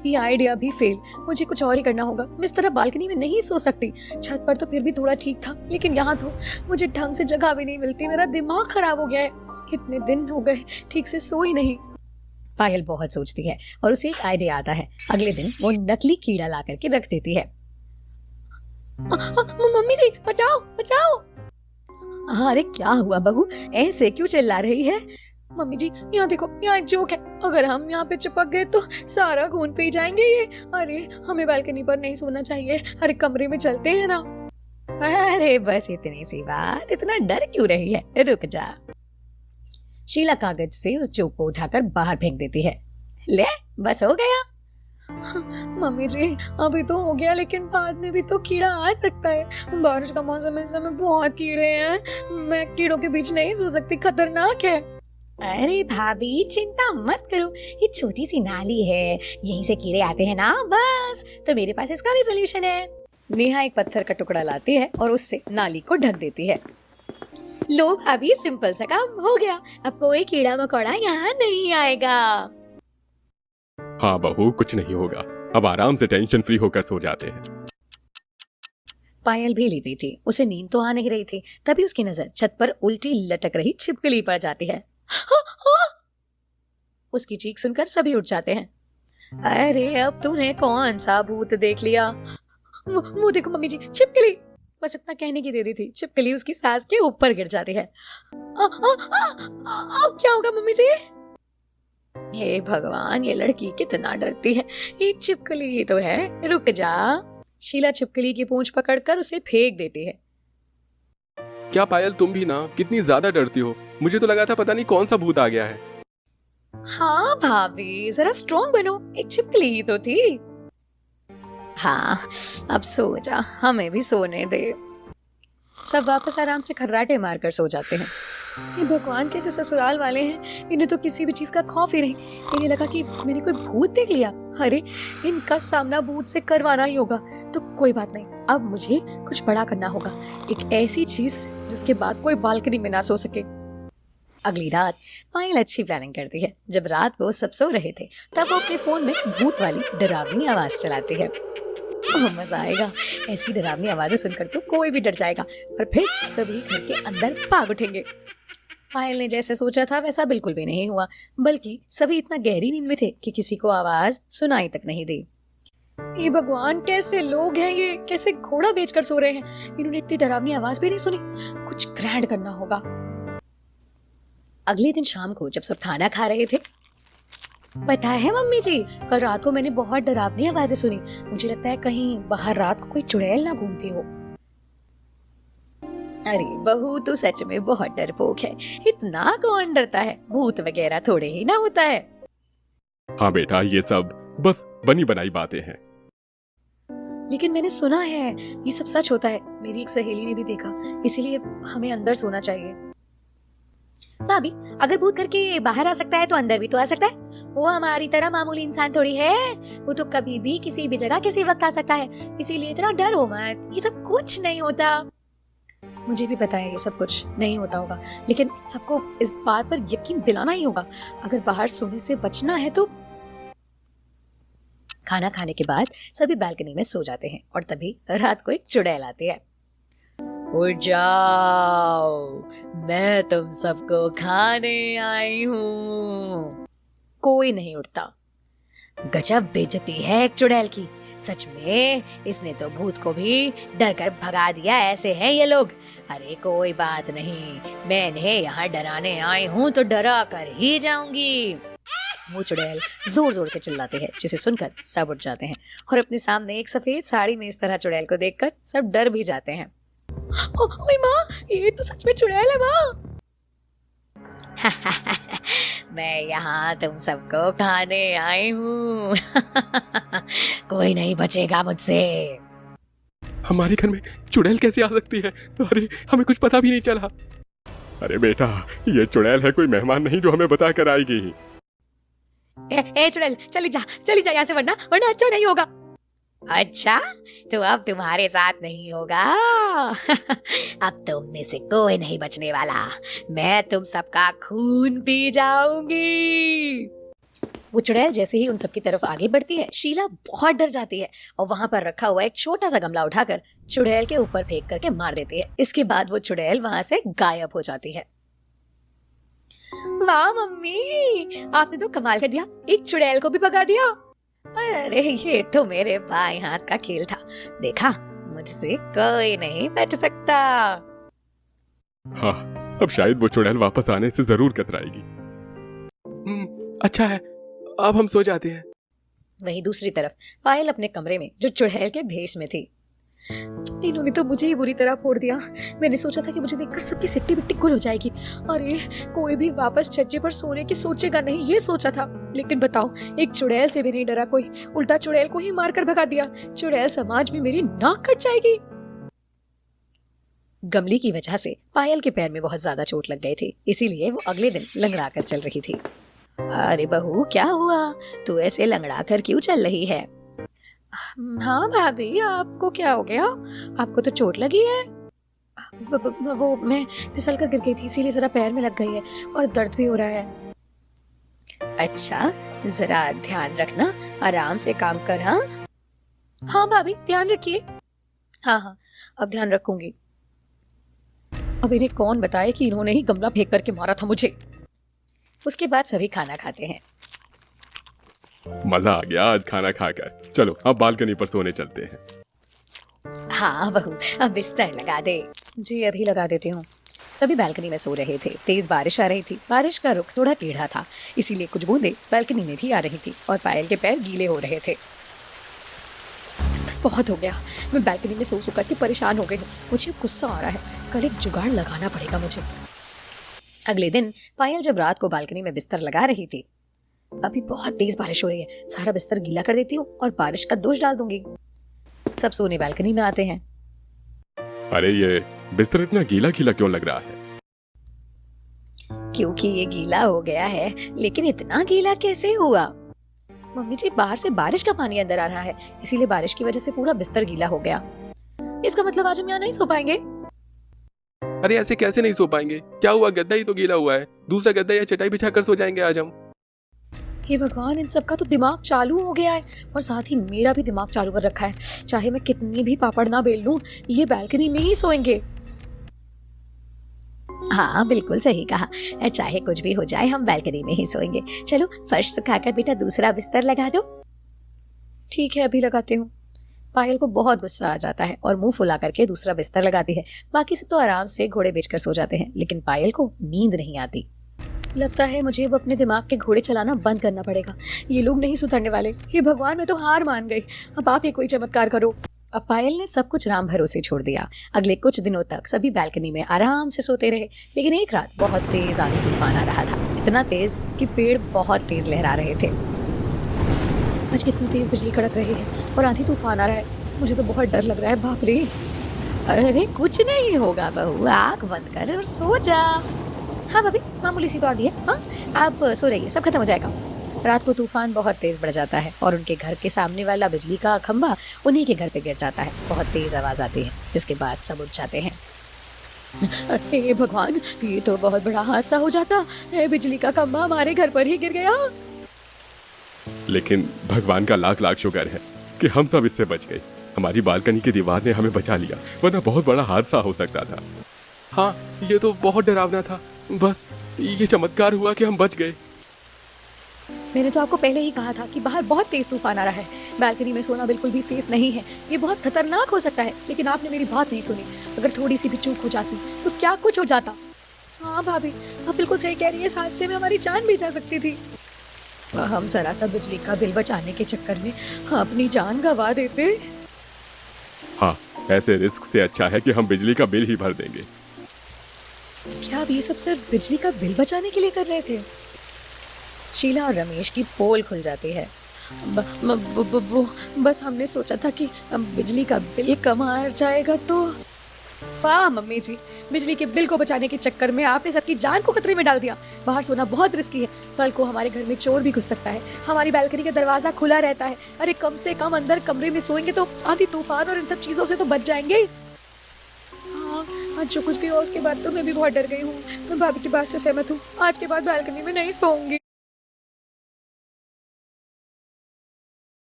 ये आइडिया भी फेल। मुझे कुछ और ही करना होगा। मैं इस तरह बालकनी में नहीं सो सकती। छत पर तो फिर भी थोड़ा ठीक था, लेकिन यहाँ तो मुझे ढंग से जगह भी नहीं मिलती। मेरा दिमाग खराब हो गया है। कितने दिन हो गए ठीक से सो ही नहीं। पायल बहुत सोचती है और उसे एक आइडिया आता है। अगले दिन वो नकली कीड़ा ला करके रख देती है। मम्मी जी बचाओ बचाओ। अरे क्या हुआ बहू, ऐसे क्यों चिल्ला रही है? मम्मी जी यहाँ देखो, यहाँ एक जोक है। अगर हम यहाँ पे चिपक गए तो सारा खून पी जाएंगे ये। अरे हमें बालकनी पर नहीं सोना चाहिए। अरे कमरे में चलते हैं ना। अरे बस इतनी सी बात, इतना डर क्यों रही है? रुक जा। शीला कागज से उस जोक को उठाकर बाहर फेंक देती है। ले बस हो गया। मम्मी जी अभी तो हो गया, लेकिन बाद में भी तो कीड़ा आ सकता है। बारिश का मौसम है, इस समय बहुत कीड़े हैं। मैं कीड़ों के बीच नहीं सो सकती, खतरनाक है। अरे भाभी चिंता मत करो, ये छोटी सी नाली है, यहीं से कीड़े आते हैं ना, बस। तो मेरे पास इसका भी सलूशन है। नेहा एक पत्थर का टुकड़ा लाती है और उससे नाली को ढक देती है। लो भाभी, सिंपल सा काम हो गया। अब कोई कीड़ा मकोड़ा यहाँ नहीं आएगा। हाँ बहू, कुछ नहीं होगा। अब आराम से टेंशन फ्री होकर सो जाते हैं। पायल भी लेटी थी, उसे नींद तो आ नहीं रही थी। तभी उसकी नजर छत पर उल्टी लटक रही छिपकली पर जाती है। उसकी चीख सुनकर सभी उठ जाते हैं। अरे अब तूने कौन सा भूत देख लिया? वो देखो मम्मी जी, छिपकली। बस इतना कहने की देरी थी, छिपकली उसकी सांस के ऊपर गिर जाती है। अब क्या होगा मम्मी जी? हे भगवान, ये लड़की कितना डरती है। एक छिपकली ही तो है, रुक जा। शीला छिपकली की पूंछ पकड़कर उसे फेंक देती है। क्या पायल, तुम भी ना कितनी ज्यादा डरती हो। मुझे तो लगा था पता नहीं कौन सा भूत आ गया है। हाँ भाभी, जरा स्ट्रॉन्ग बनो, एक छिपकली ही तो थी। हाँ अब सो जा, हमें भी सोने दे। सब वापस आराम से खर्राटे मारकर सो जाते हैं। ये भगवान कैसे ससुराल वाले हैं, इन्हें तो किसी भी चीज का खौफ ही नहीं। इन्हें लगा कि मैंने कोई भूत देख लिया। अरे इनका सामना भूत से करवाना ही होगा। तो कोई बात नहीं, अब मुझे कुछ बड़ा करना होगा, एक ऐसी चीज जिसके बाद कोई बालकनी में ना सो सके। अगली रात पायल अच्छी प्लानिंग करती है। जब रात को सब सो रहे थे तब वो अपने फोन में भूत वाली डरावनी आवाज चलाती है। मजा आएगा, ऐसी डरावनी आवाजें सुनकर तो कोई भी डर जाएगा और फिर सभी घर के अंदर भाग उठेंगे। पायल ने जैसे सोचा था वैसा बिल्कुल भी नहीं हुआ, बल्कि सभी इतना गहरी नींद में थे कि किसी को आवाज सुनाई तक नहीं दी। ये भगवान, कैसे लोग हैं ये, कैसे घोड़ा बेचकर सो रहे हैं। इन्होंने इतनी डरावनी आवाज भी नहीं सुनी। कुछ ग्रैंड करना होगा। अगले दिन शाम को जब सब खाना खा रहे थे, पता है मम्मी जी, कल रात को मैंने बहुत डरावनी आवाजें सुनी। मुझे लगता है कहीं बाहर रात को कोई चुड़ैल ना घूमती हो। अरे बहू, तू सच में बहुत डरपोक है। इतना कौन डरता है, भूत वगैरह थोड़े ही ना होता है। हाँ बेटा, ये सब बस बनी बनाई बातें हैं। लेकिन मैंने सुना है ये सब सच होता है। मेरी एक सहेली ने भी देखा, इसीलिए हमें अंदर सोना चाहिए। भाभी, अगर भूत करके बाहर आ सकता है तो अंदर भी तो आ सकता है। वो हमारी तरह मामूली इंसान थोड़ी है। वो तो कभी भी किसी भी जगह किसी वक्त आ सकता है, इसीलिए इतना डरो मत। ये सब कुछ नहीं होता। मुझे भी पता है ये सब कुछ नहीं होता होगा, लेकिन सबको इस बात पर यकीन दिलाना ही होगा। अगर बाहर सोने से बचना है तो। खाना खाने के बाद सभी बालकनी में सो जाते हैं और तभी रात को एक चुड़ैल आती है। उठ जाओ, मैं तुम सबको खाने आई हूँ। कोई नहीं उठता। गजब बेइज्जती है एक चुड़ैल की। सच में इसने तो भूत को भी डर कर भगा दिया। ऐसे हैं ये लोग। अरे कोई बात नहीं, मैं इन्हें यहाँ डराने आई हूँ तो डरा कर ही जाऊंगी। वो चुड़ैल जोर जोर से चिल्लाते हैं, जिसे सुनकर सब उठ जाते हैं और अपने सामने एक सफेद साड़ी में इस तरह चुड़ैल को देखकर सब डर भी जाते हैं। ओए माँ, ये तो सच में चुड़ैल है माँ। मैं यहाँ तुम सबको खाने आई हूँ। कोई नहीं बचेगा मुझसे। हमारे घर में चुड़ैल कैसे आ सकती है? अरे हमें कुछ पता भी नहीं चला। अरे बेटा, ये चुड़ैल है, कोई मेहमान नहीं जो हमें बता कर आएगी। ए चुड़ैल, चली जा यहाँ से, वरना अच्छा नहीं होगा। अच्छा, तो अब तुम्हारे साथ नहीं होगा। अब तुम में से कोई नहीं बचने वाला। मैं तुम सबका खून पी जाऊंगी। वो चुड़ैल जैसे ही उन सबकी तरफ आगे बढ़ती है, शीला बहुत डर जाती है और वहां पर रखा हुआ एक छोटा सा गमला उठाकर चुड़ैल के ऊपर फेंक करके मार देती है। इसके बाद वो चुड़ैल वहां से गायब हो जाती है। वाह मम्मी, आपने तो कमाल कर दिया, एक चुड़ैल को भी भगा दिया। अरे ये तो मेरे बाएं हाथ का खेल था, देखा, मुझसे कोई नहीं बच सकता। हाँ, अब शायद वो चुड़ैल वापस आने से जरूर कतराएगी। अच्छा है, अब हम सो जाते हैं। वहीं दूसरी तरफ पायल अपने कमरे में जो चुड़ैल के भेष में थी। इन्होंने तो मुझे ही बुरी तरह फोड़ दिया। मैंने सोचा था कि मुझे देखकर सबकी सिट्टी बिट्टी गुल हो जाएगी और ये कोई भी वापस छज्जे पर सोने की सोचेगा नहीं, ये सोचा था। लेकिन बताओ, एक चुड़ैल से भी नहीं डरा कोई, उल्टा चुड़ैल को ही मारकर भगा दिया। चुड़ैल समाज में मेरी नाक कट जाएगी। गमले की वजह से पायल के पैर में बहुत ज्यादा चोट लग गई थी, इसीलिए वो अगले दिन लंगड़ा कर चल रही थी। अरे बहू, क्या हुआ? तू ऐसे लंगड़ा कर क्यों चल रही है? हाँ भाभी, आपको क्या हो गया? आपको तो चोट लगी है। वो मैं फिसल कर गिर गई थी, इसीलिए जरा पैर में लग गई है और दर्द भी हो रहा है। अच्छा, जरा ध्यान रखना, आराम से काम कर। हाँ हाँ भाभी, ध्यान रखिए। हाँ हाँ, अब ध्यान रखूंगी। अब इन्हें कौन बताए कि इन्होंने ही गमला फेंक करके मारा था मुझे। उसके बाद सभी खाना खाते हैं। मजा आ गया आज खाना खाकर। चलो अब बालकनी पर सोने चलते हैं। हाँ बहू, अब बिस्तर लगा दे। जी अभी लगा देती हूँ। सभी बालकनी में सो रहे थे। तेज बारिश आ रही थी। बारिश का रुख थोड़ा टेढ़ा था, इसीलिए कुछ बूंदें बालकनी में भी आ रही थी और पायल के पैर गीले हो रहे थे। बस बहुत हो गया, मैं बालकनी में सो करके परेशान हो गई हूँ। मुझे गुस्सा आ रहा है, कल एक जुगाड़ लगाना पड़ेगा मुझे। अगले दिन पायल जब रात को बालकनी में बिस्तर लगा रही थी, अभी बहुत तेज बारिश हो रही है, सारा बिस्तर गीला कर देती हूँ और बारिश का दोष डाल दूंगी। सब सोने बालकनी में आते हैं। अरे ये बिस्तर इतना गीला गीला क्यों लग रहा है? क्योंकि ये गीला हो गया है। लेकिन इतना गीला कैसे हुआ? मम्मी जी, बाहर से बारिश का पानी अंदर आ रहा है, इसीलिए बारिश की वजह से पूरा बिस्तर गीला हो गया। इसका मतलब आज हम यहाँ नहीं सो पाएंगे। अरे ऐसे कैसे नहीं सो पाएंगे? क्या हुआ, गद्दा ही तो गीला हुआ है, दूसरा गद्दा या चटाई बिछाकर सो जाएंगे आज हम। हे भगवान, इन सबका तो दिमाग चालू हो गया है और साथ ही मेरा भी दिमाग चालू कर रखा है। चाहे मैं कितनी भी पापड़ ना बेल लूं, ये बालकनी में ही सोएंगे। हाँ बिल्कुल सही कहा, चाहे कुछ भी हो जाए हम बालकनी में ही सोएंगे। चलो फर्श सुखाकर बेटा दूसरा बिस्तर लगा दो। ठीक है, अभी लगाती हूँ। पायल को बहुत गुस्सा आ जाता है और मुंह फुला करके दूसरा बिस्तर लगाती है। बाकी सब तो आराम से घोड़े बेचकर सो जाते हैं, लेकिन पायल को नींद नहीं आती। लगता है मुझे अब अपने दिमाग के घोड़े चलाना बंद करना पड़ेगा। ये लोग नहीं सुधरने वाले। हे भगवान, मैं तो हार मान गई। अब आप ही कोई चमत्कार करो। अब पायल ने सब कुछ राम भरोसे छोड़ दिया। अगले कुछ दिनों तक सभी बालकनी में आराम से सोते रहे, लेकिन एक रात बहुत तेज आंधी तूफान आ रहा था। इतना तेज कि पेड़ बहुत तेज लहरा रहे थे। आज कितनी तेज बिजली कड़क रही है और आंधी तूफान आ रहा है। मुझे तो बहुत डर लग रहा है, बाप रे। अरे कुछ नहीं होगा बहू, आँख बंद कर और सो जा। हाँ भाभी, मामूली सी तो आ गई है। हाँ, आप सो जाइए, सब खत्म हो जाएगा। रात को तूफान बहुत तेज बढ़ जाता है और उनके घर के सामने वाला बिजली का खंभा उन्हीं के घर पे गिर जाता है। बहुत तेज आवाज आती है, जिसके बाद सब उठ जाते हैं। हे भगवान, ये तो बहुत बड़ा हादसा हो जाता है। बिजली का खंभा हमारे घर पर ही गिर गया। लेकिन भगवान का लाख लाख शुक्र है कि हम सब इससे बच गए। हमारी बालकनी की दीवार ने हमें बचा लिया, वरना बहुत बड़ा हादसा हो सकता था। हाँ, ये तो बहुत डरावना था। बस ये चमत्कार हुआ कि हम बच गए। मैंने तो आपको पहले ही कहा था कि बाहर बहुत तेज तूफान आ रहा है। बालकनी में सोना बिल्कुल भी सेफ नहीं है, ये बहुत खतरनाक हो सकता है। लेकिन आपने मेरी बात नहीं सुनी। अगर थोड़ी सी भी चूक हो जाती तो क्या कुछ हो जाता। हाँ भाभी, आप बिल्कुल सही कह रही है। इस हादसे में हमारी जान भी जा सकती थी। हम जरा सा बिजली का बिल बचाने के चक्कर में अपनी जान गंवा देते। हाँ, ऐसे रिस्क से अच्छा है कि हम बिजली का बिल ही भर देंगे। क्या आप ये सब सिर्फ बिजली का बिल बचाने के लिए कर रहे थे? शीला और रमेश की पोल खुल जाती है। बस हमने सोचा था कि बिजली का बिल कम आ जाएगा तो। वाह मम्मी जी, बिजली के बिल को बचाने के चक्कर में आपने सबकी जान को खतरे में डाल दिया। बाहर सोना बहुत रिस्की है, कल को हमारे घर में चोर भी घुस सकता है। हमारी बालकनी का दरवाजा खुला रहता है। अरे कम से कम अंदर कमरे में सोएंगे तो आंधी तूफान और इन सब चीजों से तो बच जाएंगे। हाँ, जो कुछ भी हो उसके बाद तो मैं भी बहुत डर गई हूँ। मैं भाभी की बात से सहमत हूँ। आज के बाद बालकनी में नहीं सोऊंगी।